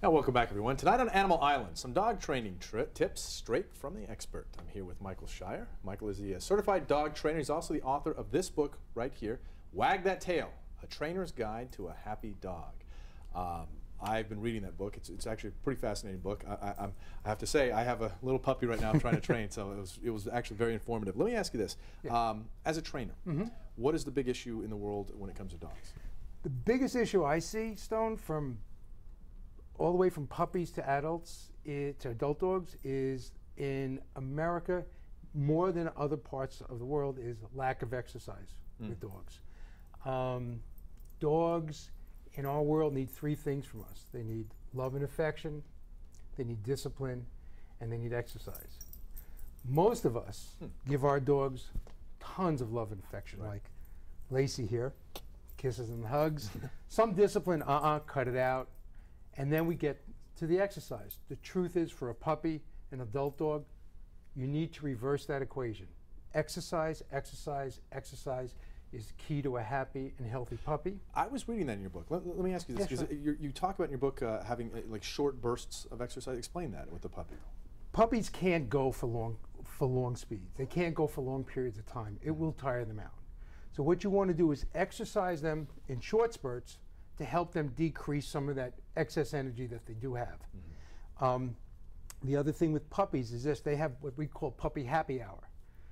And welcome back, everyone. Tonight on Animal Island, some dog training tips straight from the expert. I'm here with Michael Shire. Michael is the certified dog trainer. He's also the author of this book right here, Wag That Tail, A Trainer's Guide to a Happy Dog. I've been reading that book. It's actually a pretty fascinating book. I have to say, I have a little puppy right now I'm trying to train, so it was actually very informative. Let me ask you this. Yeah. As a trainer, what is the big issue in the world when it comes to dogs? The biggest issue I see, Stone, from all the way from puppies to adults, to adult dogs, is in America, more than other parts of the world, is lack of exercise with dogs. Dogs in our world need three things from us. They need love and affection, they need discipline, and they need exercise. Most of us give our dogs tons of love and affection, like Lacey here, kisses and hugs. Some discipline, cut it out. And then we get to the exercise. The truth is, for a puppy, an adult dog, you need to reverse that equation. Exercise, exercise, exercise is key to a happy and healthy puppy. I was reading that in your book. Let me ask you this, because you talk about in your book having like short bursts of exercise. Explain that with the puppy. Puppies can't go for long speeds. They can't go for long periods of time. It will tire them out. So what you want to do is exercise them in short spurts to help them decrease some of that excess energy that they do have. The other thing with puppies is this: they have what we call puppy happy hour.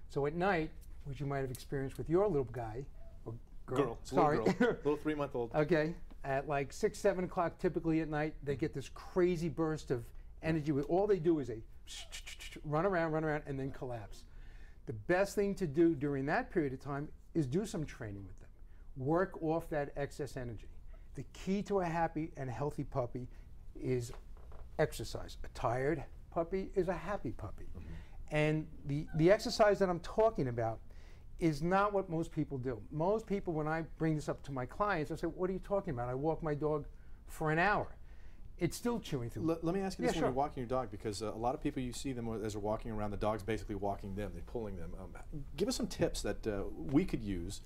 So at night, which you might have experienced with your little guy, or girl, sorry, little 3-month-old. Okay, at like 6, 7 o'clock typically at night, they get this crazy burst of energy. All they do is they run around, and then collapse. The best thing to do during that period of time is do some training with them. Work off that excess energy. The key to a happy and healthy puppy is exercise. A tired puppy is a happy puppy. And the exercise that I'm talking about is not what most people do. Most people, when I bring this up to my clients, I say, what are you talking about? I walk my dog for an hour. It's still chewing through. Let me ask you this: when you're walking your dog, because a lot of people, you see them as they're walking around, the dog's basically walking them, they're pulling them. Give us some tips that we could use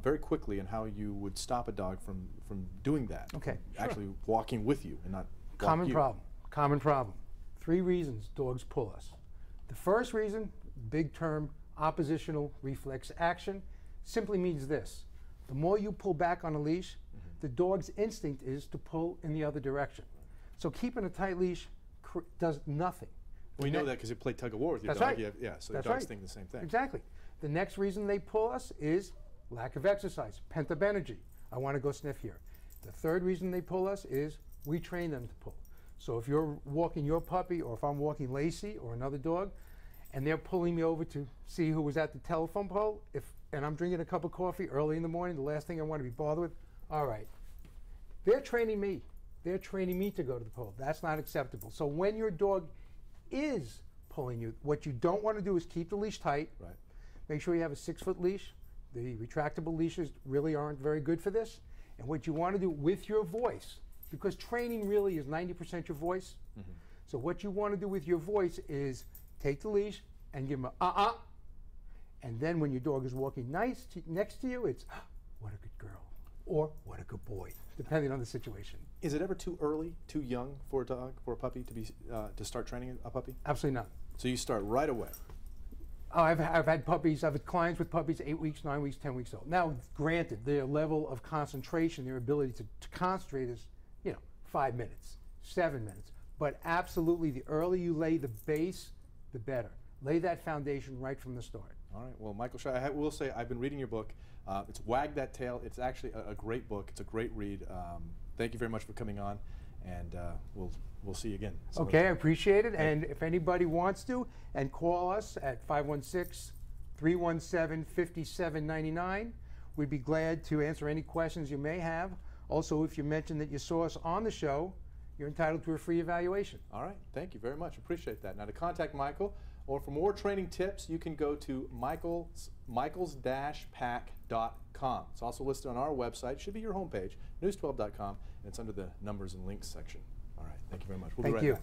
very quickly, and how you would stop a dog from doing that. Okay, actually walking with you and not common problem. Common problem. 3 reasons dogs pull us. The first reason, big term, oppositional reflex action, simply means this: the more you pull back on a leash, the dog's instinct is to pull in the other direction. So keeping a tight leash does nothing. We know that because you play tug of war with your dog. Right. Yeah, so the dogs think the same thing. Exactly. The next reason they pull us is lack of exercise, pent-up energy. I want to go sniff here. The third reason they pull us is we train them to pull. So if you're walking your puppy, or if I'm walking Lacey or another dog, and they're pulling me over to see who was at the telephone pole, and I'm drinking a cup of coffee early in the morning, the last thing I want to be bothered with, all right, they're training me. They're training me to go to the pole. That's not acceptable. So when your dog is pulling you, what you don't want to do is keep the leash tight. Right. Make sure you have a 6-foot leash. The retractable leashes really aren't very good for this. And what you want to do with your voice, because training really is 90% your voice. So what you want to do with your voice is take the leash and give them a and then when your dog is walking next to you, it's what a good girl, or what a good boy, depending on the situation. Is it ever too early, too young for a dog, for a puppy to be to start training a puppy? Absolutely not. So you start right away. Oh, I've had puppies, I've had clients with puppies 8 weeks, 9 weeks, 10 weeks old. Now, granted, their level of concentration, their ability to concentrate is, 5 minutes, 7 minutes. But absolutely, the earlier you lay the base, the better. Lay that foundation right from the start. All right. Well, Michael Shire, I will say I've been reading your book. It's Wag That Tail. It's actually a great book. It's a great read. Thank you very much for coming on, and we'll see you again. Okay, I appreciate it. And if anybody wants to, and call us at 516-317-5799. We'd be glad to answer any questions you may have. Also, if you mention that you saw us on the show, you're entitled to a free evaluation. All right. Thank you very much. Appreciate that. Now, to contact Michael, or for more training tips, you can go to michaels-pack.com. It's also listed on our website. It should be your homepage, news12.com, and it's under the numbers and links section. All right. Thank you very much. We'll be right back.